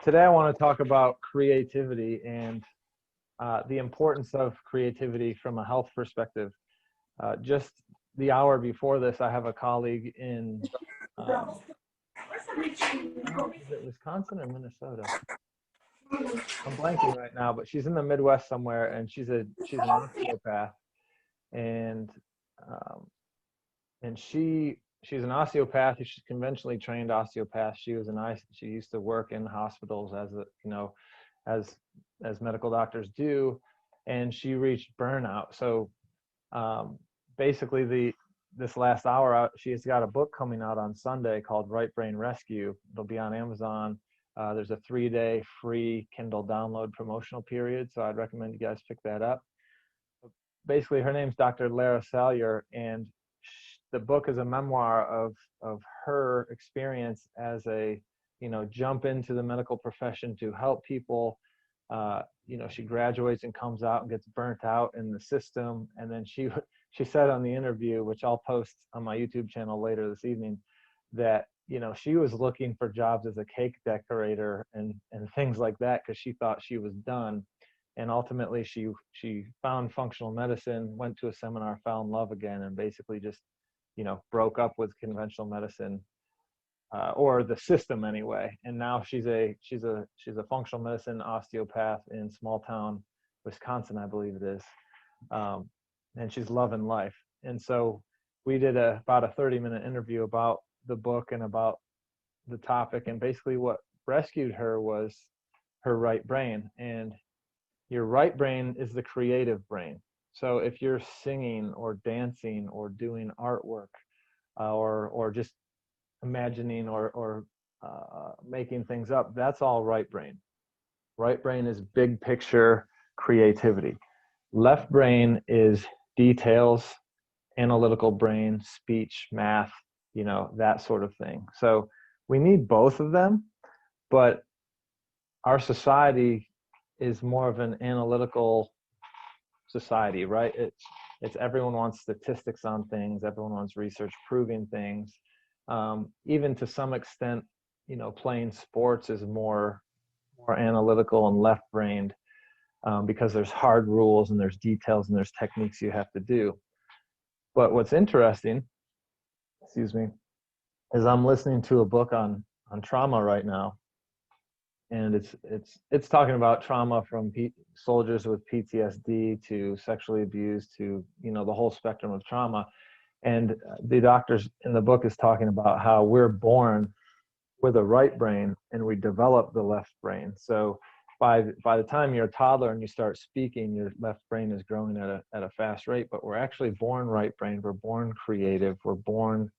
Today I want to talk about creativity and the importance of creativity from a health perspective. Just the hour before this, I have a colleague in, I don't know, is it Wisconsin or Minnesota? I'm blanking right now, but she's in the Midwest somewhere, and she's an osteopath, and um, she's an osteopath. She's conventionally trained osteopath. She used to work in hospitals as medical doctors do, and she reached burnout. So basically, this last hour, she's got a book coming out on Sunday called Right Brain Rescue. It'll be on Amazon. There's a 3-day free Kindle download promotional period, so I'd recommend you guys pick that up. Basically, her name's Dr. Lara Salyer, and the book is a memoir of her experience as a jump into the medical profession to help people. She graduates and comes out and gets burnt out in the system, and then she said on the interview, which I'll post on my YouTube channel later this evening, that she was looking for jobs as a cake decorator and things like that because she thought she was done. And ultimately she found functional medicine, went to a seminar, fell in love again, and basically just broke up with conventional medicine or the system anyway. And now she's a functional medicine osteopath in small town Wisconsin, I believe it is, and she's loving life. And so we did about a 30-minute interview about the book and about the topic, and basically what rescued her was her right brain. And your right brain is the creative brain. So if you're singing or dancing or doing artwork or just imagining or making things up, that's all right brain. Right brain is big picture creativity. Left brain is details, analytical brain, speech, math, that sort of thing. So we need both of them, but our society is more of an analytical society, right? It's everyone wants statistics on things, everyone wants research proving things. Even to some extent, playing sports is more analytical and left-brained because there's hard rules and there's details and there's techniques you have to do. But what's interesting, is I'm listening to a book on trauma right now, and it's talking about trauma from soldiers with PTSD to sexually abused to the whole spectrum of trauma. And the doctors in the book is talking about how we're born with a right brain and we develop the left brain. So by the time you're a toddler and you start speaking, your left brain is growing at a fast rate. But we're actually born right brain. We're born creative. We're born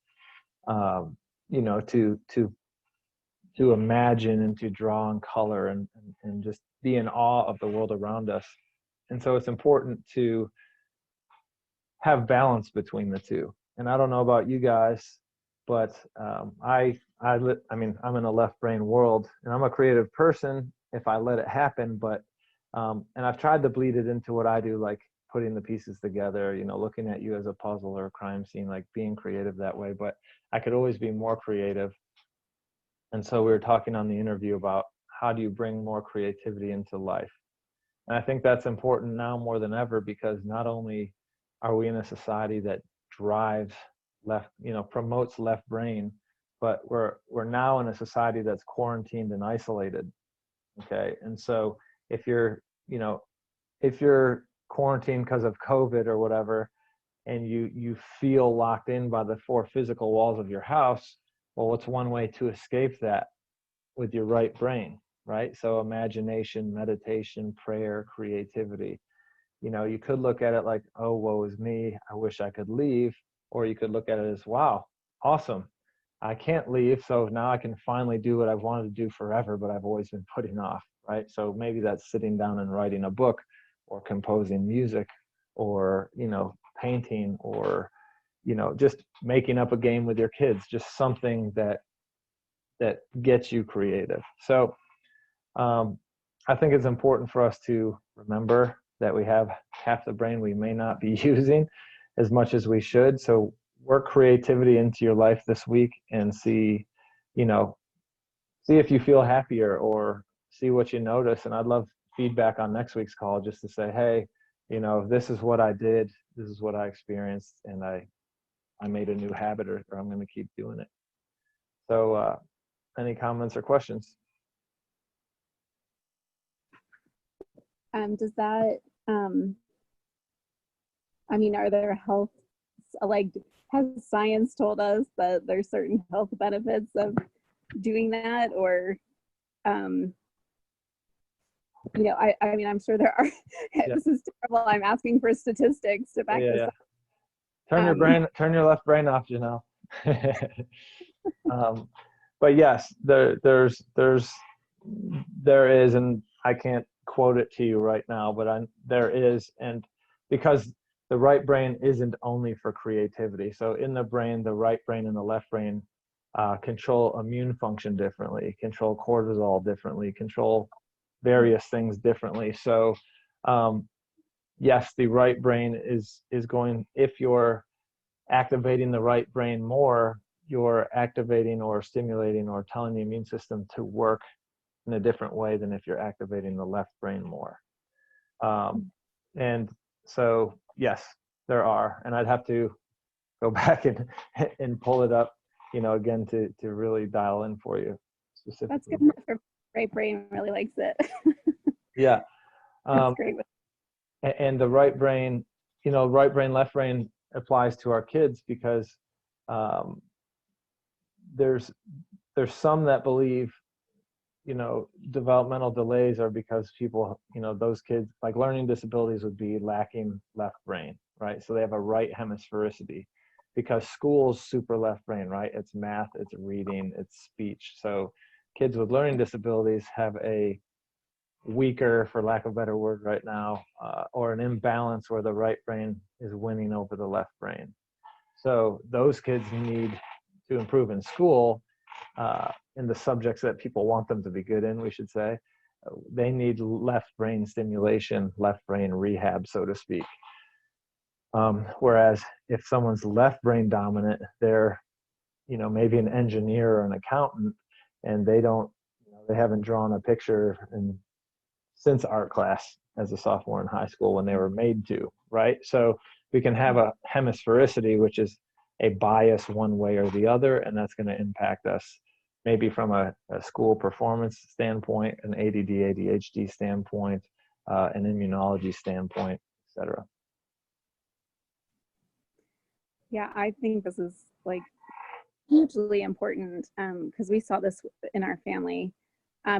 to imagine and to draw and color and just be in awe of the world around us. And so it's important to have balance between the two. And I don't know about you guys, but I'm in a left brain world, and I'm a creative person if I let it happen. But and I've tried to bleed it into what I do, like putting the pieces together, looking at you as a puzzle or a crime scene, like being creative that way. But I could always be more creative. And so we were talking on the interview about how do you bring more creativity into life. And I think that's important now more than ever, because not only are we in a society that drives left, promotes left brain, but we're now in a society that's quarantined and isolated. Okay. And so if you're quarantined because of COVID or whatever, and you feel locked in by the 4 physical walls of your house, well, what's one way to escape that? With your right brain, right? So imagination, meditation, prayer, creativity. You could look at it like, oh, woe is me, I wish I could leave. Or you could look at it as, wow, awesome, I can't leave, so now I can finally do what I've wanted to do forever, but I've always been putting off, right? So maybe that's sitting down and writing a book, or composing music, or painting, or just making up a game with your kids, just something that gets you creative. So I think it's important for us to remember that we have half the brain we may not be using as much as we should. So work creativity into your life this week and see if you feel happier, or see what you notice. And I'd love feedback on next week's call, just to say, hey, this is what I did, this is what I experienced, and I made a new habit, or I'm going to keep doing it. So any comments or questions? Does that, are there health, like, has science told us that there's certain health benefits of doing that? Or, I'm sure there are. Yeah. This is terrible. I'm asking for statistics to back this up. Turn your left brain off, Janelle. But yes, there is, and I can't quote it to you right now, but there is, and because the right brain isn't only for creativity. So in the brain, the right brain and the left brain control immune function differently, control cortisol differently, control various things differently. So yes, the right brain is going, if you're activating the right brain more, you're activating or stimulating or telling the immune system to work in a different way than if you're activating the left brain more. And so, yes, there are, and I'd have to go back and pull it up, again, to really dial in for you specifically. That's good. Right brain really likes it. Yeah. That's great. And the right brain, right brain, left brain applies to our kids, because there's some that believe developmental delays are because people, those kids, like learning disabilities, would be lacking left brain, right? So they have a right hemisphericity, because school's super left brain, right? It's math, it's reading, it's speech. So kids with learning disabilities have a weaker, for lack of a better word right now, or an imbalance where the right brain is winning over the left brain. So those kids need to improve in school, in the subjects that people want them to be good in, we should say. They need left brain stimulation, left brain rehab, so to speak. Whereas if someone's left brain dominant, they're, maybe an engineer or an accountant, and they haven't drawn a picture since art class as a sophomore in high school when they were made to, right? So we can have a hemisphericity, which is a bias one way or the other, and that's going to impact us maybe from a school performance standpoint, an ADD, ADHD standpoint, an immunology standpoint, et cetera. Yeah, I think this is like hugely important, because we saw this in our family,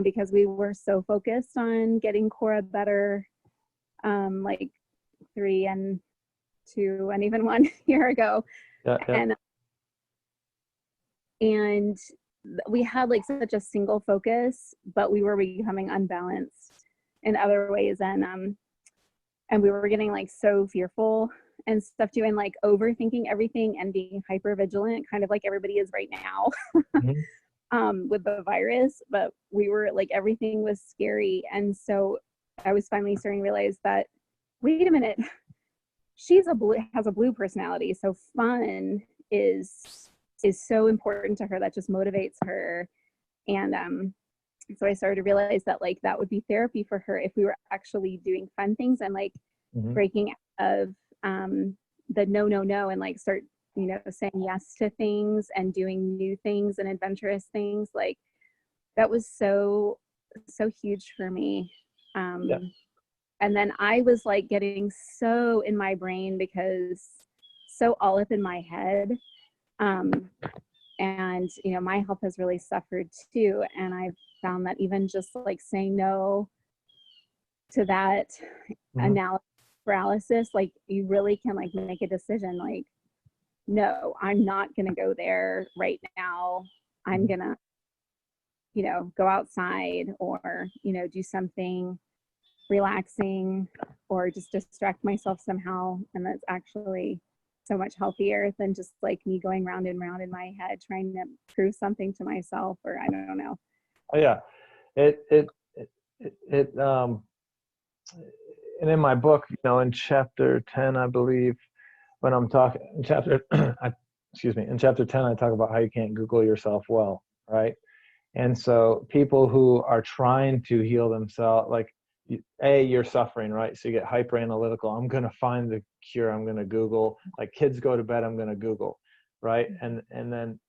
because we were so focused on getting Cora better, like 3 and 2 and even 1 year ago. Yeah. And we had like such a single focus, but we were becoming unbalanced in other ways, and we were getting like so fearful and stuff too, and like overthinking everything and being hyper vigilant, kind of like everybody is right now. Mm-hmm. With the virus. But we were like, everything was scary, and so I was finally starting to realize that, wait a minute, has a blue personality, so fun is so important to her. That just motivates her. And so I started to realize that like that would be therapy for her if we were actually doing fun things, and like breaking out of the no, and like start saying yes to things and doing new things and adventurous things. Like that was so huge for me. And then I was like getting so in my brain, because so all up in my head. And my health has really suffered too. And I've found that even just like saying no to that analysis paralysis, like you really can like make a decision, like, no, I'm not going to go there right now. I'm going to, go outside, or, do something relaxing, or just distract myself somehow. And that's actually so much healthier than just like me going round and round in my head trying to prove something to myself, or I don't know. Oh yeah, and in my book, in chapter 10, I believe, when I'm talking in chapter, in chapter 10, I talk about how you can't Google yourself well, right? And so people who are trying to heal themselves, like, you're suffering, right? So you get hyper analytical. I'm going to find the cure. I'm going to Google. Like, kids go to bed, I'm going to Google, right? And then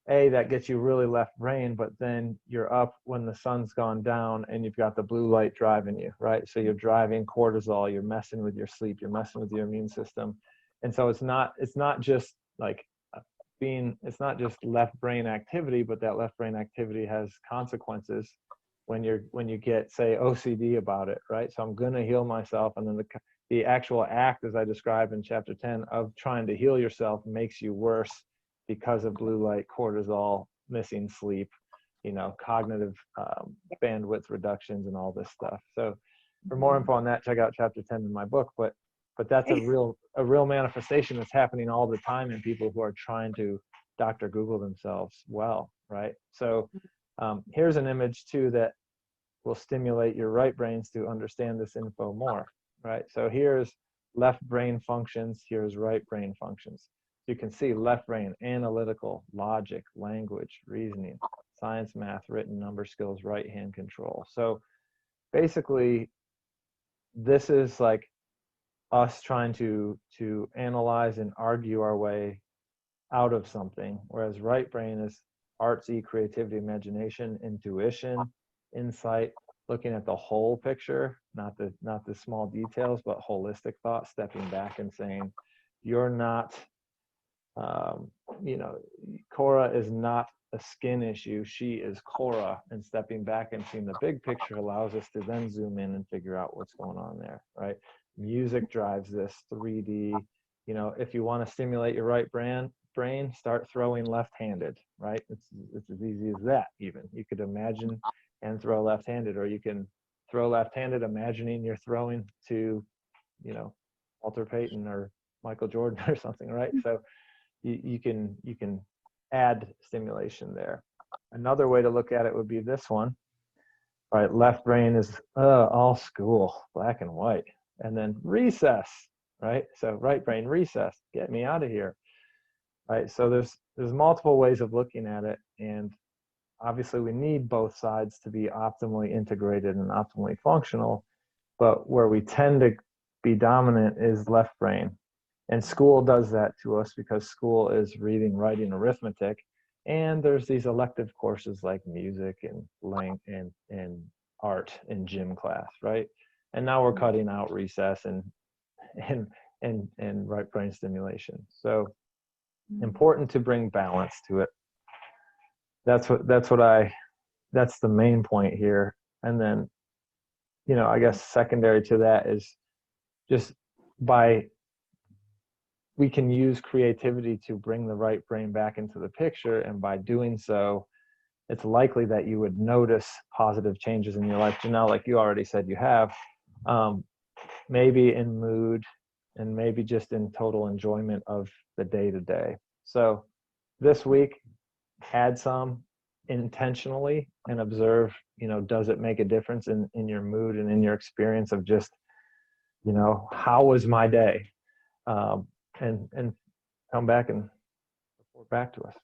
that gets you really left brain, but then you're up when the sun's gone down and you've got the blue light driving you, right? So you're driving cortisol, you're messing with your sleep, you're messing with your immune system. And so it's not just like it's not just left brain activity, but that left brain activity has consequences when you get, say, OCD about it, right? So I'm going to heal myself, and then the actual act, as I described in chapter 10, of trying to heal yourself makes you worse because of blue light, cortisol, missing sleep, cognitive bandwidth reductions, and all this stuff. So for more info on that, check out chapter 10 in my book. But that's a real manifestation that's happening all the time in people who are trying to Dr. Google themselves well, right? So here's an image too that will stimulate your right brains to understand this info more, right? So here's left brain functions, here's right brain functions. You can see left brain, analytical, logic, language, reasoning, science, math, written, number skills, right hand control. So basically, this is like us trying to analyze and argue our way out of something, whereas right brain is artsy, creativity, imagination, intuition, insight, looking at the whole picture, not the small details, but holistic thought, stepping back and saying, you're not, Cora is not a skin issue, she is Cora. And stepping back and seeing the big picture allows us to then zoom in and figure out what's going on there, right? Music drives this, 3D. If you want to stimulate your right brain, start throwing left-handed, right? It's as easy as that. Even you could imagine and throw left-handed, or you can throw left-handed imagining you're throwing to Walter Payton or Michael Jordan or something, right? So you can add stimulation there. Another way to look at it would be this one, right? Left brain is all school, black and white, and then recess, right? So right brain, recess, get me out of here, right? So there's multiple ways of looking at it, and obviously we need both sides to be optimally integrated and optimally functional, but where we tend to be dominant is left brain. And school does that to us because school is reading, writing, arithmetic, and there's these elective courses like music and art in gym class, right? And now we're cutting out recess and right brain stimulation. So important to bring balance to it. That's the main point here. And then, I guess secondary to that is just we can use creativity to bring the right brain back into the picture. And by doing so, it's likely that you would notice positive changes in your life. Janelle, like you already said, you have, maybe in mood and maybe just in total enjoyment of the day-to-day. So this week, add some intentionally and observe, does it make a difference in your mood and in your experience of just, how was my day? And come back and report back to us.